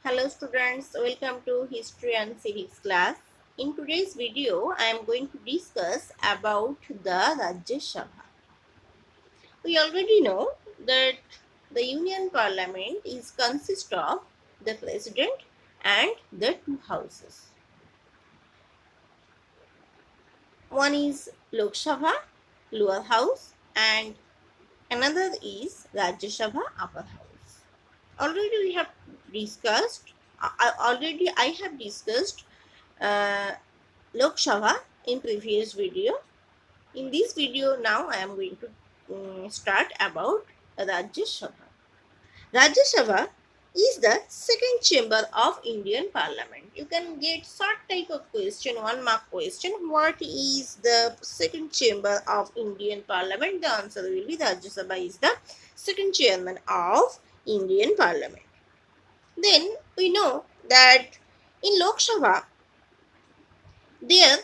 Hello students, welcome to History and Civics class. In today's video, I am going to discuss about the Rajya Sabha. We already know that the Union Parliament is consist of the President and the two houses. One is Lok Sabha, lower house, and another is Rajya Sabha, upper house. Already we have discussed, I have discussed uh, Lok Sabha in previous video. In this video now I am going to start about Rajya Sabha. Rajya Sabha is the second chamber of Indian Parliament. You can get short type of question, 1 mark question. What is the second chamber of Indian Parliament? The answer will be Rajya Sabha is the second chairman of Indian Parliament. Then we know that in Lok Sabha their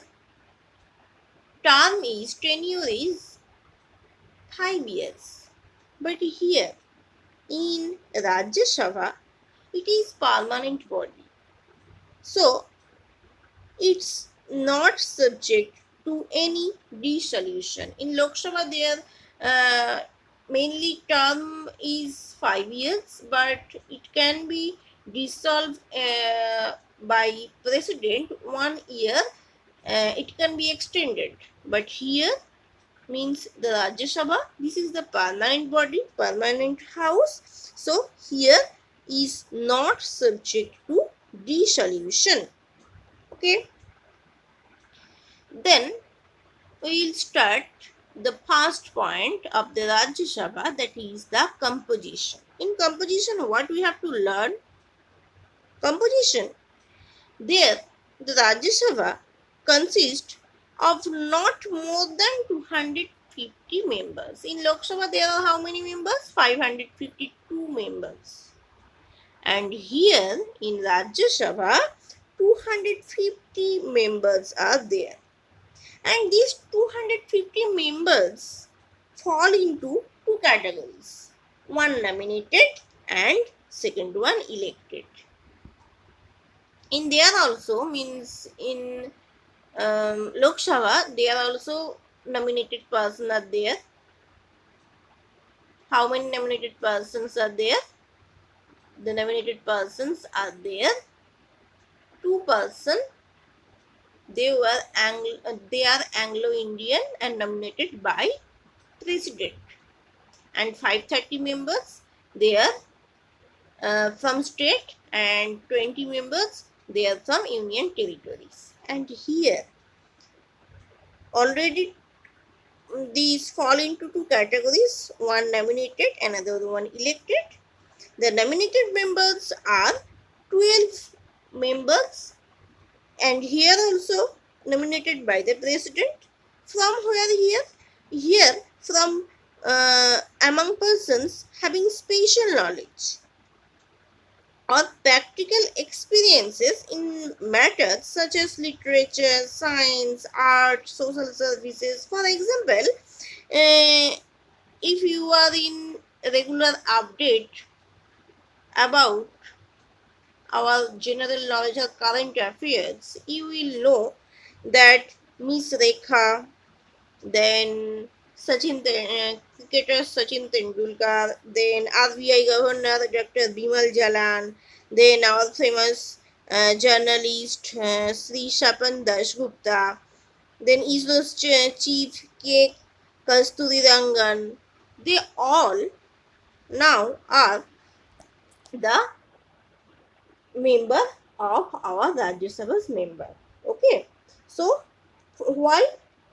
tenure is 5 years. But here in Rajya Sabha, it is permanent body. So, it's not subject to any dissolution. In Lok Sabha, their mainly term is 5 years, but it can be dissolved by president 1 year. It can be extended. But here means the Rajya Sabha, this is the permanent body, permanent house. So here is not subject to dissolution. Okay. Then we will start the first point of the Rajya Sabha, that is the composition. In composition, what we have to learn? Composition. There, the Rajya Sabha consists of not more than 250 members. In Lok Sabha, there are how many members? 552 members. And here in Rajya Sabha, 250 members are there. And these 250 members fall into two categories. One nominated and second one elected. In there also means in Lok Sabha, there are also nominated persons are there. How many nominated persons are there? The nominated persons are there. 2 persons. They are Anglo-Indian and nominated by President. And 530 members, they are from state, and 20 members, they are from Union territories. And here already these fall into two categories, one nominated, another one elected. The nominated members are 12 members, and here also nominated by the president. From where here from among persons having special knowledge or practical experiences in matters such as literature, science, art, social services. For example, if you are in regular update about our general knowledge of current affairs, you will know that Miss Rekha, then cricketer Sachin Tendulkar, then RBI Governor Dr. Bimal Jalan, then our famous journalist Sri Shapan Dasgupta, then ISRO's chief K. Kasturi Rangan. They all now are the member of our Rajya Sabha's member. Okay. So, why?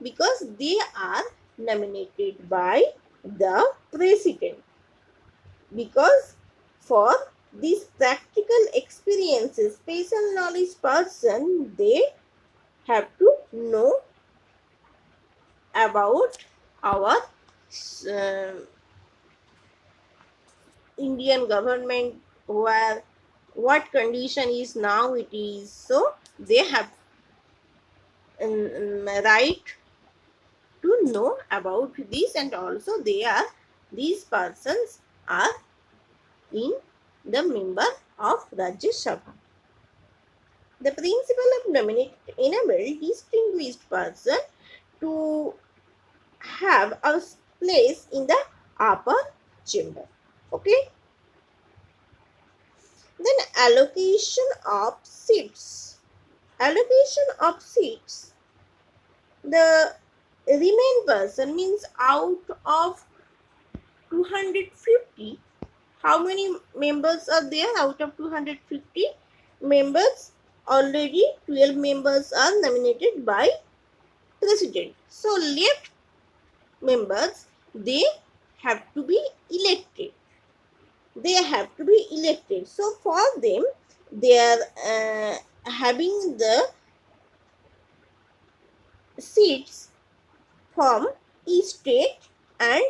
Because they are nominated by the president. Because for these practical experiences, special knowledge person, they have to know about our Indian government, where what condition is now it is. So they have right to know about this, and also these persons are in the member of Rajya Sabha. The principle of nominate enable distinguished person to have a place in the upper chamber. Okay. Then allocation of seats. Allocation of seats. The remain person means out of 250, how many members are there out of 250 members? Already 12 members are nominated by president. So left members, they have to be elected. They have to be elected. So for them, they are having the seats from each state and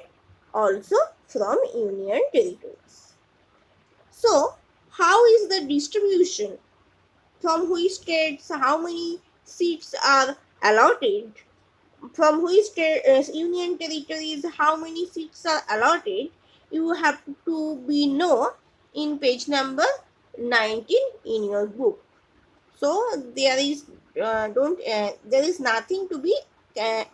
also from union territories. So how is the distribution? From which states how many seats are allotted? From which union territories how many seats are allotted? You have to be know in page number 19 in your book. So there is there is nothing to be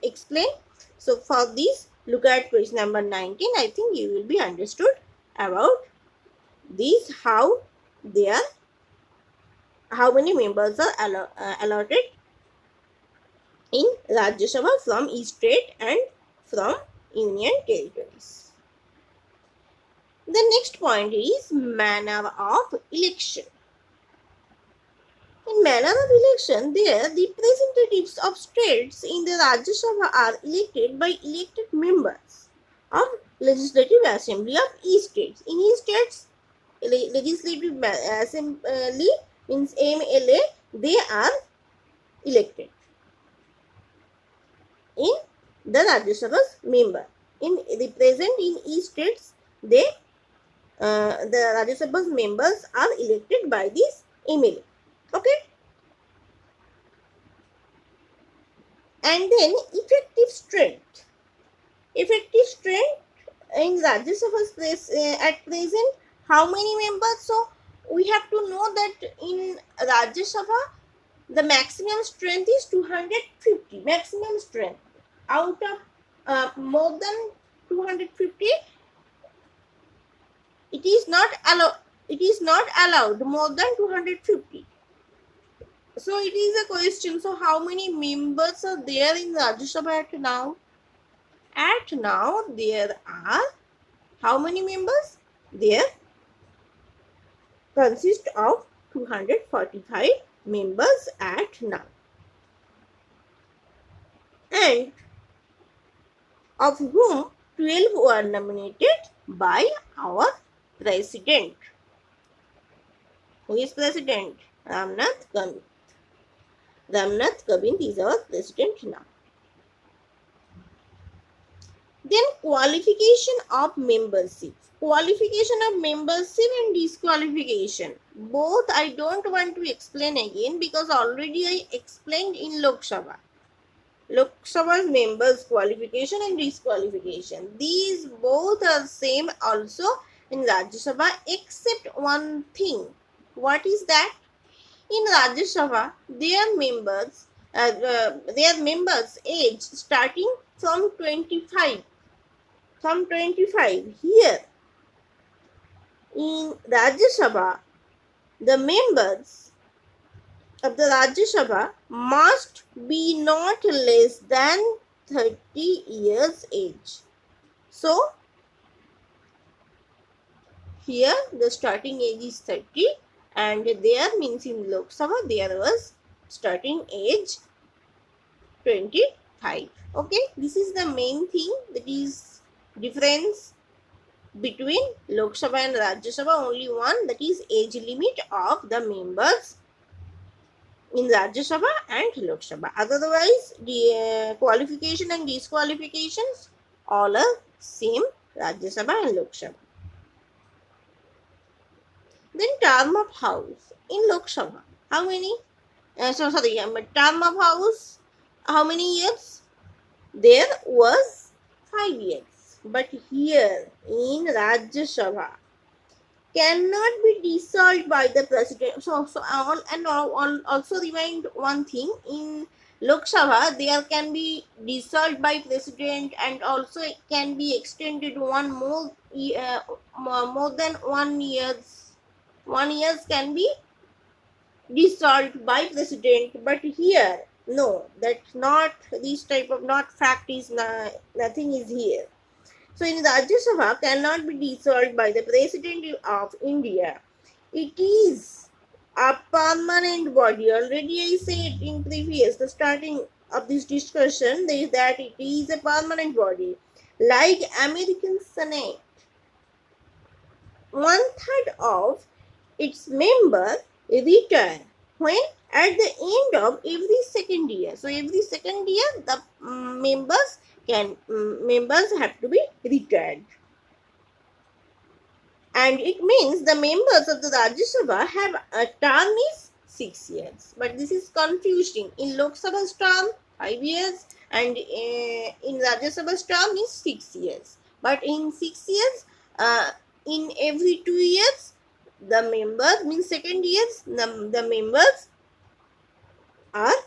explained. So for this, look at page number 19. I think you will be understood about this, how many members are allotted in Rajya Sabha from each state and from union territories. The next point is manner of election. In manner of election, there the representatives of states in the Rajya Sabha are elected by elected members of Legislative Assembly of each state. In each states, Legislative Assembly means MLA, they are elected in the Rajya Sabha's member. In represent in each states, they the Rajya Sabha's members are elected by this MLA. Okay. And then effective strength. Effective strength in Rajya Sabha's at present, how many members? So we have to know that in Rajya Sabha, the maximum strength is 250. Maximum strength. Out of more than 250, it is not allowed more than 250. So it is a question. So how many members are there in Rajya Sabha at now? At now there are how many members? There consist of 245 members at now. And of whom 12 were nominated by our president. Who is president? Ramnath Kovind. Ramnath Kovind is our president now. Then qualification of membership. Qualification of membership and disqualification. Both I don't want to explain again because already I explained in Lok Sabha. Lok Sabha's members qualification and disqualification. These both are same also in Rajya Sabha except one thing. What is that? In Rajya Sabha, their members age starting from 25. From 25. Here in Rajya Sabha, the members of the Rajya Sabha must be not less than 30 years age. So here the starting age is 30 and there means in Lok Sabha there was starting age 25. Okay, this is the main thing, that is difference between Lok Sabha and Rajya Sabha. Only one, that is age limit of the members in Rajya Sabha and Lok Sabha. Otherwise, the qualification and disqualifications all are same Rajya Sabha and Lok Sabha. Then term of house in Lok Sabha. How many? Term of house, how many years? There was 5 years. But here in Rajya Sabha, cannot be dissolved by the president. Also remind one thing, in Lok Sabha there can be dissolved by president, and also it can be extended more than 1 years. 1 years can be dissolved by president, but here no, that's not this type of not fact is nothing is here. So in Rajya Sabha cannot be dissolved by the President of India. It is a permanent body. Already I said in the starting of this discussion that it is a permanent body. Like American Senate, 1/3 of its members retire when at the end of every second year. So every second year the members have to be retired. And it means the members of the Rajya Sabha have a term is 6 years. But this is confusing. In Lok Sabha's term, 5 years, and in Rajya Sabha's term is 6 years. But in 6 years, in every 2 years, the members, means second years, the members are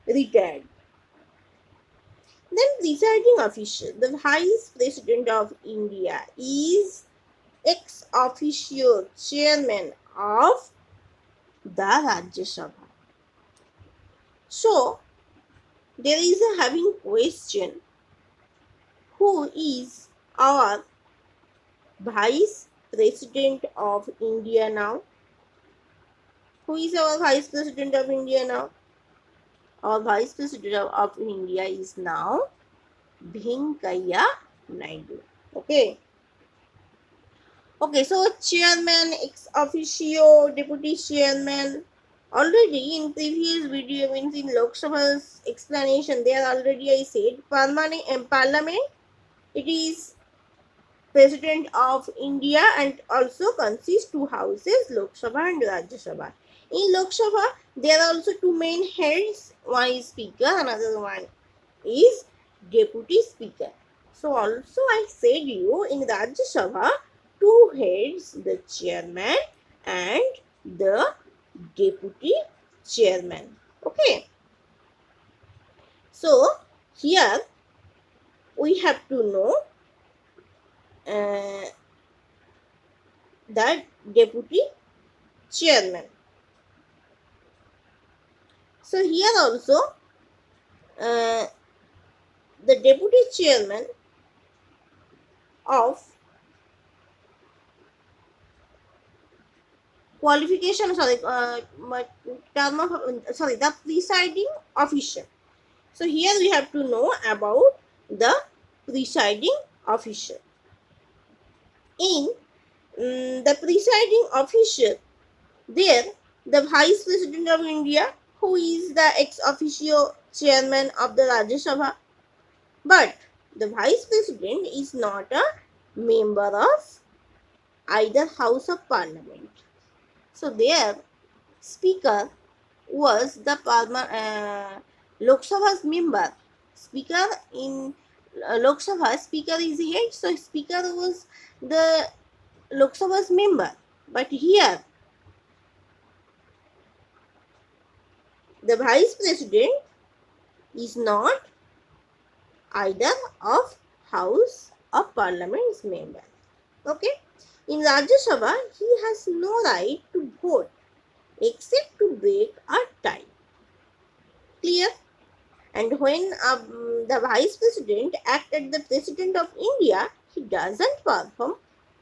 retired. Then presiding official, the Vice President of India is ex officio chairman of the Rajya Sabha. So there is a having question, who is our Vice President of India now? Who is our Vice President of India now? Our Vice President of India is now Venkaiah Naidu. Okay. Okay, so chairman, ex officio, deputy chairman. Already in previous video, means in Lok Sabha's explanation, there already I said parliament, it is President of India and also consists two houses, Lok Sabha and Rajya Sabha. In Lok Sabha, there are also two main heads. One is Speaker, another one is Deputy Speaker. So also I said you, in Rajya Sabha, two heads, the chairman and the deputy chairman. Okay. So here we have to know that deputy chairman. So here also the deputy chairman of qualification, the presiding official. So here we have to know about the presiding official. In the presiding official, there the Vice President of India, who is the ex officio chairman of the Rajya Sabha, but the Vice President is not a member of either House of Parliament. So their Speaker was the Lok Sabha's member. Speaker in Lok Sabha, Speaker is head, so Speaker was the Lok Sabha's member. But here, the Vice President is not either of House of Parliament's member. Okay. In Rajya Sabha, he has no right to vote except to break a tie. Clear? And when the Vice President acts as the President of India, he doesn't perform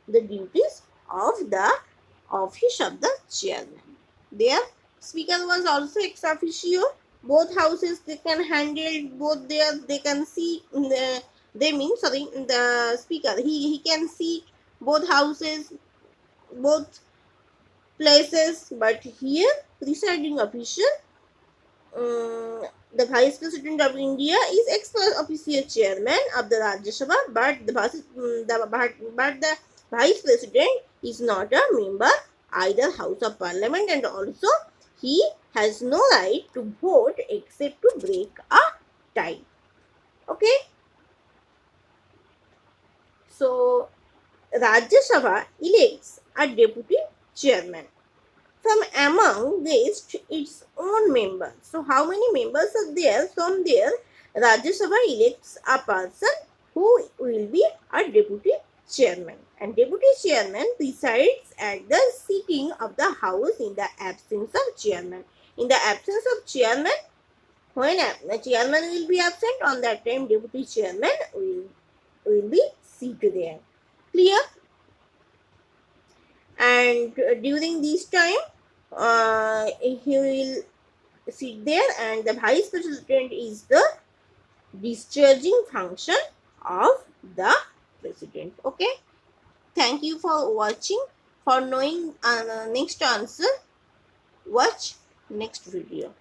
the duties of the office of the chairman. Their Speaker was also ex officio. Both houses they can handle, both there they can see the Speaker. He can see both houses, both places, but here presiding official, the Vice President of India is ex officio chairman of the Rajya Sabha, but the Vice President is not a member either House of Parliament, and also he has no right to vote except to break a tie. Okay. So Rajya Sabha elects a deputy chairman from among its own members. So how many members are there? From there, Rajya Sabha elects a person who will be a deputy chairman. And deputy chairman presides at the sitting of the house in the absence of chairman. In the absence of chairman, when the chairman will be absent, on that time deputy chairman will be seated there. Clear? And during this time, he will sit there, and the vice president is the discharging function of the president. Okay, thank you for watching. For knowing next answer, watch next video.